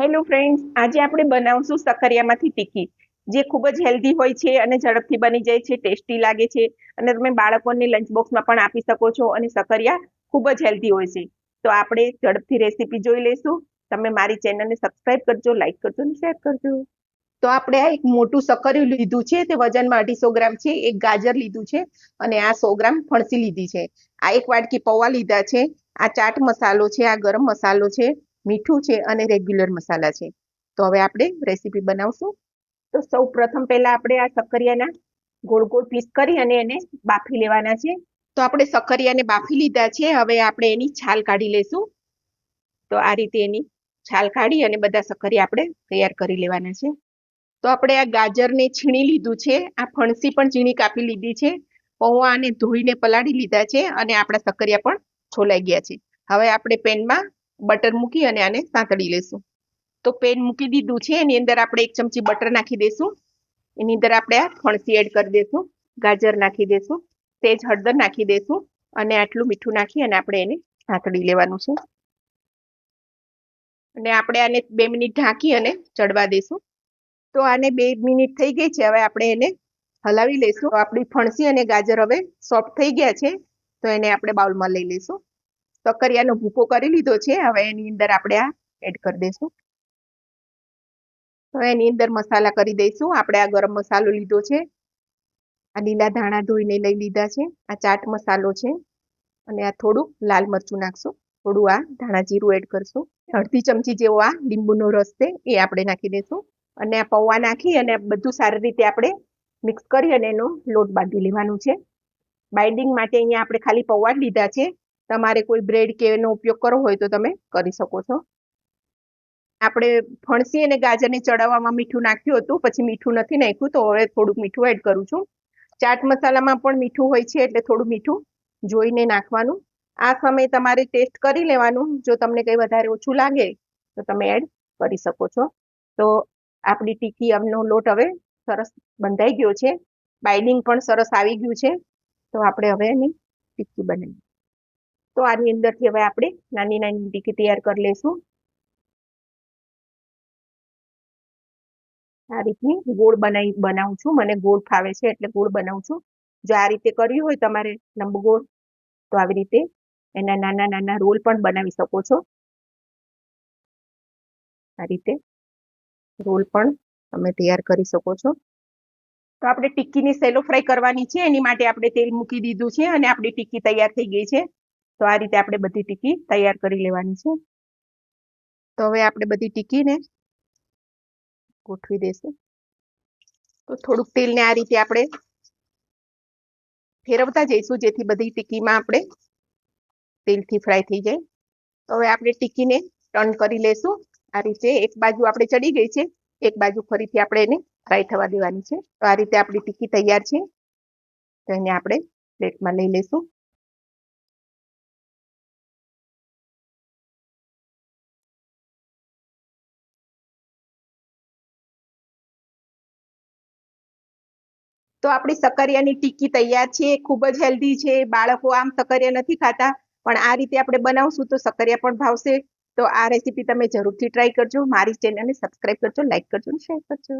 Hello friends, આજે આપણે બનાવશું સકરિયામાંથી ટિક્કી, જે ખૂબ જ હેલ્ધી હોય છે અને ઝડપથી બની જાય છે, ટેસ્ટી લાગે છે અને તમે બાળકોને લંચ બોક્સમાં પણ આપી શકો છો. અને સકરિયા ખૂબ જ હેલ્ધી હોય છે. તો આપણે ઝડપથી રેસીપી જોઈ લઈશું. તમે મારી ચેનલને સબસ્ક્રાઇબ કરજો, લાઈક કરજો અને શેર કરજો. તો આપણે આ એક મોટું સકરિયું લીધું છે, તે વજનમાં 250 ગ્રામ છે. એક ગાજર લીધું છે અને આ 100 ગ્રામ ફણસી લીધી છે. આ એક વાટકી પૌવા લીધા છે. આ ચાટ મસાલો છે, આ ગરમ મસાલો છે, મીઠું છે અને રેગ્યુલર મસાલા છે. તો હવે આપણે રેસીપી બનાવશું. તો સૌ પ્રથમ પહેલા આપણે આ સકરિયાના ગોળ ગોળ પીસ કરી અને એને બાફી લેવાના છે. તો આપણે સકરિયાને બાફી લીધા છે. હવે આપણે એની છાલ કાઢી લેશું. તો આ રીતે એની છાલ કાઢી અને બધા સકરિયા આપણે તૈયાર કરી લેવાના છે. તો આપણે આ ગાજરને છીણી લીધું છે. આ ફણસી પણ ઝીણી કાપી લીધી છે. પૌવા અને ધોઈને પલાળી લીધા છે અને આપણા સકરિયા પણ છોલાઈ ગયા છે. હવે આપણે પેનમાં બટર મૂકી અને આને સાંતળી લેશું. તો પેન મૂકી દીધું છે. એની અંદર આપણે 1 ચમચી બટર નાખી દઈશું. એની અંદર આપણે આ ફણસી એડ કરી દઈશું, ગાજર નાખી દઈશું, સેજ હળદર નાખી દઈશું અને આટલું મીઠું નાખી અને આપણે એને સાંતળી લેવાનું છે. અને આપણે આને 2 મિનિટ ઢાંકી અને ચડવા દઈશું. તો આને 2 મિનિટ થઈ ગઈ છે. હવે આપણે એને હલાવી લઈશું. તો આપણી ફણસી અને ગાજર હવે સોફ્ટ થઈ ગયા છે. તો એને આપણે બાઉલમાં લઈ લઈશું. સકરિયાનો ભૂકો કરી લીધો છે. હવે એની અંદર આપણે આ એડ કરી દઈશું. તો એની અંદર મસાલા કરી દઈશું. આપણે આ ગરમ મસાલો લીધો છે, આ લીલા ધાણા ધોઈને લઈ લીધા છે, આ ચાટ મસાલો છે અને આ થોડું લાલ મરચું નાખશું, થોડું આ ધાણા જીરું એડ કરશું. અડધી ચમચી જેવો આ લીંબુનો રસ છે એ આપણે નાખી દઈશું અને આ પૌવા નાખી અને બધું સારી રીતે આપણે મિક્સ કરી અને એનો લોટ બાંધી લેવાનું છે. બાઇન્ડિંગ માટે અહીંયા આપણે ખાલી પૌવા જ લીધા છે. તમારે કોઈ બ્રેડ કે એનો ઉપયોગ કરવો હોય તો તમે કરી શકો છો. આપણે ફણસી અને ગાજરને ચડાવવામાં મીઠું નાખ્યું હતું, પછી મીઠું નથી નાખ્યું, તો હવે થોડુંક મીઠું એડ કરું છું. ચાટ મસાલામાં પણ મીઠું હોય છે, એટલે થોડું મીઠું જોઈને નાખવાનું. આ સમયે તમારે ટેસ્ટ કરી લેવાનું. જો તમને કંઈ વધારે ઓછું લાગે તો તમે એડ કરી શકો છો. તો આપણી ટિક્કીનો લોટ હવે સરસ બંધાઈ ગયો છે, બાઇન્ડિંગ પણ સરસ આવી ગયું છે. તો આપણે હવે એની ટિક્કી બનાવીએ. તો આની અંદરથી હવે આપણે નાની નાની ટિક્કી તૈયાર કરી લઈશું. આ રીતની ગોળ બનાવું છું. મને ગોળ ફાવે છે એટલે ગોળ બનાવું છું. જો આ રીતે કર્યું હોય તમારે લંબગોળ, તો આવી રીતે એના નાના નાના રોલ પણ બનાવી શકો છો. આ રીતે રોલ પણ તમે તૈયાર કરી શકો છો. તો આપણે ટિક્કીની સેલો ફ્રાય કરવાની છે. એની માટે આપણે તેલ મૂકી દીધું છે અને આપણી ટિક્કી તૈયાર થઈ ગઈ છે. તો આ રીતે આપણે બધી ટિક્કી તૈયાર કરી લેવાની છે. તો હવે આપણે બધી ટિક્કીને ગોઠવી દઈશું. તો થોડુંક તેલને આ રીતે આપણે ફેરવતા જઈશું, જેથી બધી ટિક્કીમાં આપણે તેલથી ફ્રાય થઈ જાય. તો હવે આપણે ટિક્કીને ટર્ન કરી લેશું. આ રીતે એક બાજુ આપણે ચડી ગઈ છે, એક બાજુ ફરીથી આપણે એને ફ્રાય થવા દેવાની છે. તો આ રીતે આપણી ટિક્કી તૈયાર છે. તો એને આપણે પ્લેટમાં લઈ લઈશું. તો આપણી સકરિયાની ટિક્કી તૈયાર છે. ખૂબ જ હેલ્ધી છે. બાળકો આમ સકરિયા નથી ખાતા, પણ આ રીતે આપણે બનાવશું તો સકરિયા પણ ભાવશે. તો આ રેસીપી તમે જરૂરથી ટ્રાય કરજો. મારી ચેનલને સબસ્ક્રાઇબ કરજો, લાઈક કરજો અને શેર કરજો.